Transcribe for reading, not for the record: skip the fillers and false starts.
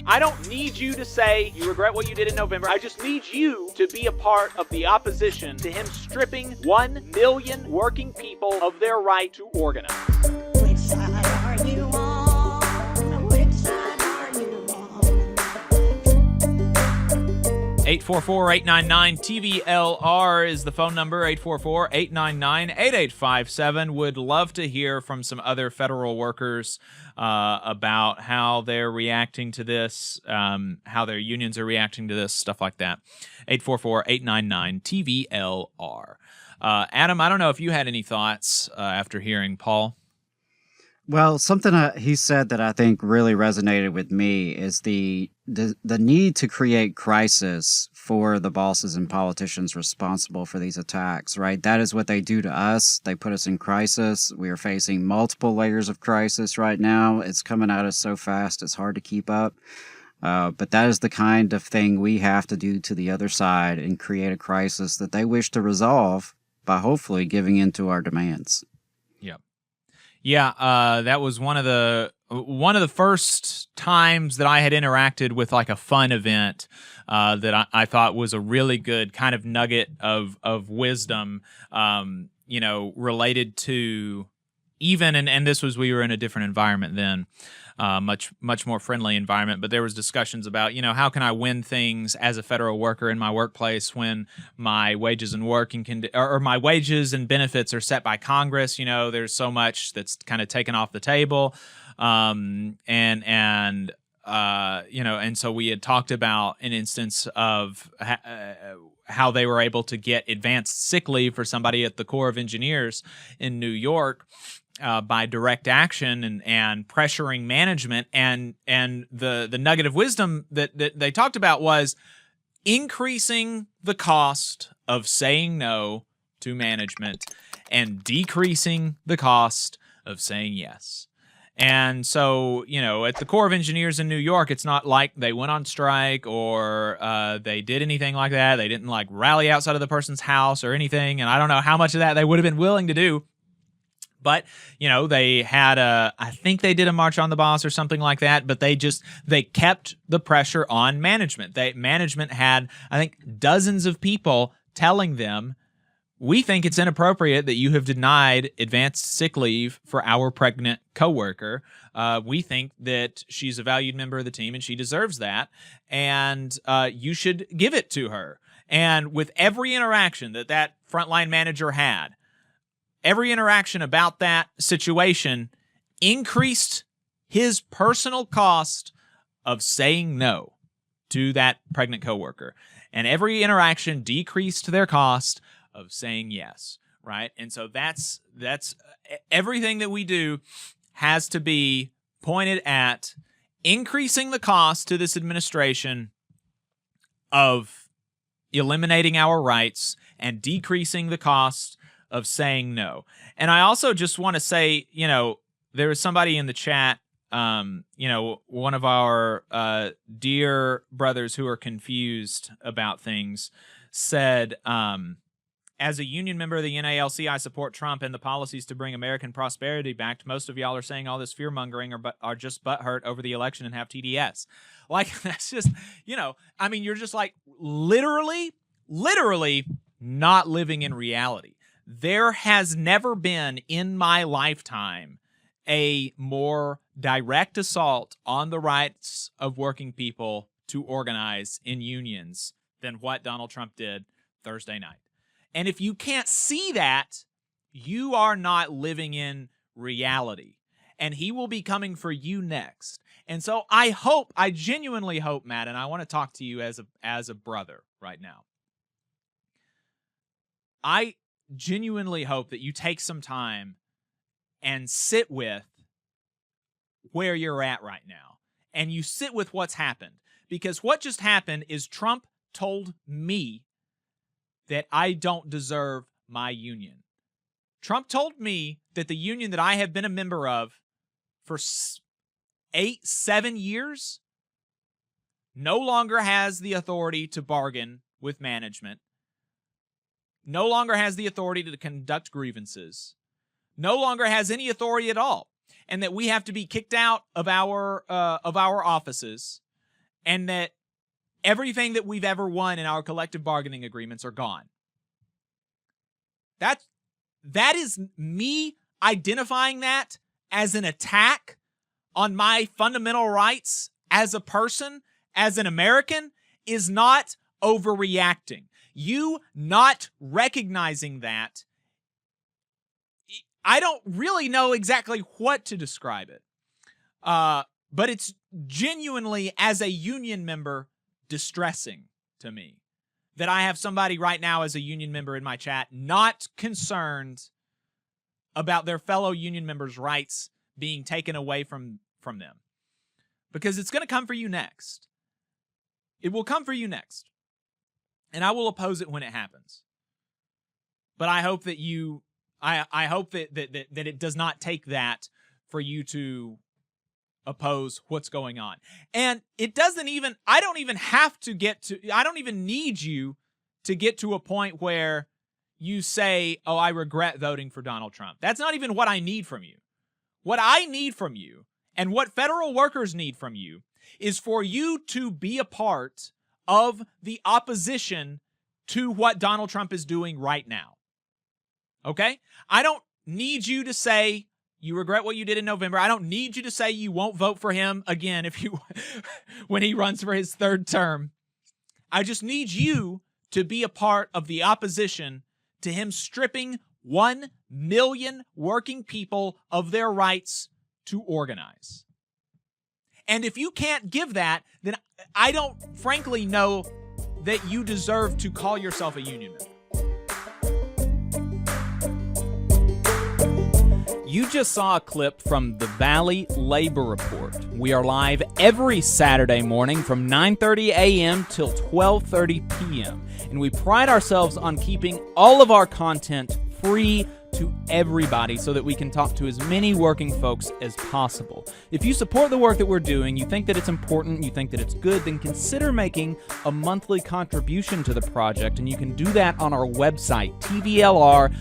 I don't need you to say you regret what you did in November. I just need you to be a part of the opposition to him stripping 1 million working people of their right to organize. Which side are you on? Which side are you on? 844-899-TVLR is the phone number, 844-899-8857. Would love to hear from some other federal workers about how they're reacting to this, how their unions are reacting to this, stuff like that. 844-899-TVLR. Adam, I don't know if you had any thoughts after hearing Paul. Well, something he said that I think really resonated with me is the need to create crisis for the bosses and politicians responsible for these attacks, right? That is what they do to us. They put us in crisis. We are facing multiple layers of crisis right now. It's coming at us so fast, it's hard to keep up. But that is the kind of thing we have to do to the other side and create a crisis that they wish to resolve by hopefully giving in to our demands. Yeah, that was one of the first times that I had interacted with like a fun event that I thought was a really good kind of nugget of wisdom, related to even, and this was, we were in a different environment then, much more friendly environment, but there was discussions about, how can I win things as a federal worker in my workplace when my wages and or my wages and benefits are set by Congress. There's so much that's kind of taken off the table. And so we had talked about an instance of how they were able to get advanced sick leave for somebody at the Corps of Engineers in New York, by direct action and pressuring management, and the nugget of wisdom that they talked about was increasing the cost of saying no to management and decreasing the cost of saying yes. And so, at the Corps of Engineers in New York, it's not like they went on strike or they did anything like that. They didn't rally outside of the person's house or anything. And I don't know how much of that they would have been willing to do. But, they had I think they did a march on the boss or something like that, but they kept the pressure on management. Management had, I think, dozens of people telling them, we think it's inappropriate that you have denied advanced sick leave for our pregnant coworker. We think that she's a valued member of the team and she deserves that. And you should give it to her. And with every interaction that frontline manager had, every interaction about that situation increased his personal cost of saying no to that pregnant coworker. And every interaction decreased their cost of saying yes, right? And so that's everything that we do has to be pointed at increasing the cost to this administration of eliminating our rights and decreasing the cost of saying no. And I also just want to say, there was somebody in the chat, one of our dear brothers who are confused about things said, as a union member of the NALC, I support Trump and the policies to bring American prosperity back. Most of y'all are saying all this fear-mongering are just butthurt over the election and have TDS. That's just, you're just literally not living in reality. There has never been in my lifetime a more direct assault on the rights of working people to organize in unions than what Donald Trump did Thursday night. And if you can't see that, you are not living in reality. And he will be coming for you next. And so I genuinely hope, Matt, and I want to talk to you as a brother right now. I genuinely hope that you take some time and sit with where you're at right now. And you sit with what's happened. Because what just happened is Trump told me that I don't deserve my union. Trump told me that the union that I have been a member of for 7 years no longer has the authority to bargain with management, no longer has the authority to conduct grievances, no longer has any authority at all, and that we have to be kicked out of our offices, and that everything that we've ever won in our collective bargaining agreements are gone. That is me identifying that as an attack on my fundamental rights as a person, as an American, is not overreacting. You not recognizing that, I don't really know exactly what to describe it. But it's genuinely, as a union member, distressing to me that I have somebody right now as a union member in my chat not concerned about their fellow union members' rights being taken away from them. Because it's going to come for you next. It will come for you next. And I will oppose it when it happens. But I hope that I hope that it does not take that for you to oppose what's going on. And it doesn't even, I don't even need you to get to a point where you say, oh, I regret voting for Donald Trump. That's not even what I need from you. What I need from you, and what federal workers need from you, is for you to be a part of the opposition to what Donald Trump is doing right now. Okay? I don't need you to say you regret what you did in November. I don't need you to say you won't vote for him again when he runs for his third term. I just need you to be a part of the opposition to him stripping 1 million working people of their rights to organize. And if you can't give that, then I don't frankly know that you deserve to call yourself a union member. You just saw a clip from the Valley Labor Report. We are live every Saturday morning from 9:30 a.m. till 12:30 p.m. And we pride ourselves on keeping all of our content free to everybody so that we can talk to as many working folks as possible. If you support the work that we're doing, you think that it's important, you think that it's good, then consider making a monthly contribution to the project, and you can do that on our website, tvlr.fg.